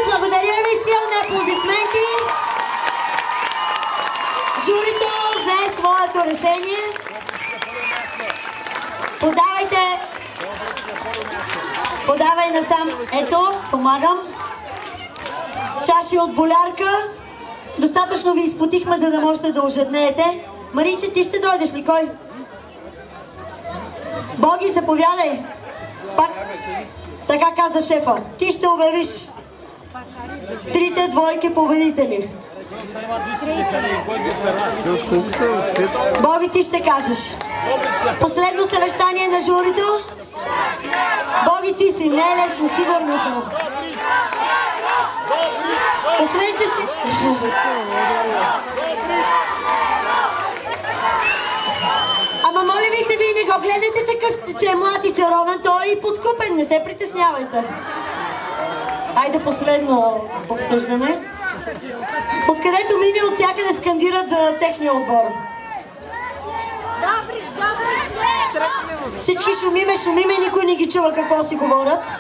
Благодаря ви, силни аплодисменти. Журито взе своето решение. Подавай насам. Ето, помагам. Чаши от болярка. Достатъчно ви изпотихме, за да можете да ожеднеете. Мариче, ти ще дойдеш ли? Кой? Боги, заповядай. Пак. Така каза шефа. Ти ще обявиш трите двойки победители. Боги, ти ще кажеш. Последно съвещание на журито. Боги, ти си. Не е лесно, сигурно съм. Освен, че си... Ама моля ви се, вие не го гледайте такъв, че е млад и чаровен. Той е и подкупен, не се притеснявайте. Айде последно обсъждане. Откъдето мине, от всякъде скандират за техния отбор. Всички шумиме, никой не ги чува какво си говорят.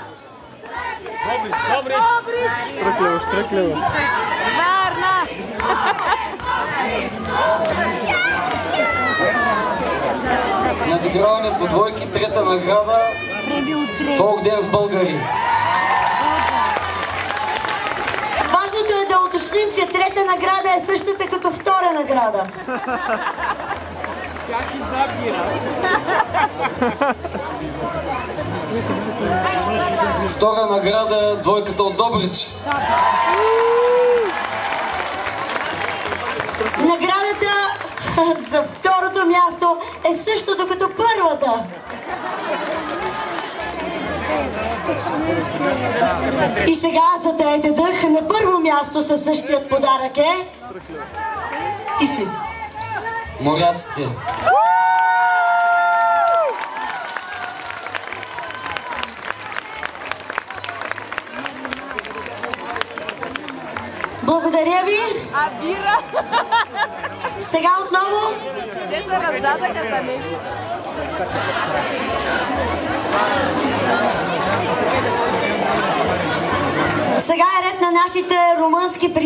Штръклево. Варна! Надиграване по двойки, трета награда. Фолк Денс Българи. Важното е да уточним, че трета награда е същата като втора награда. Втора награда е двойката от Добрич. Наградата за второто място е същото като първата. И сега затаете дъх. На първо място със същият подарък е... Ти си. Моряците. Благодаря ви. А бира? Сега отново. Те се раздадаха за него. Сега е ред на нашите румънски приятели.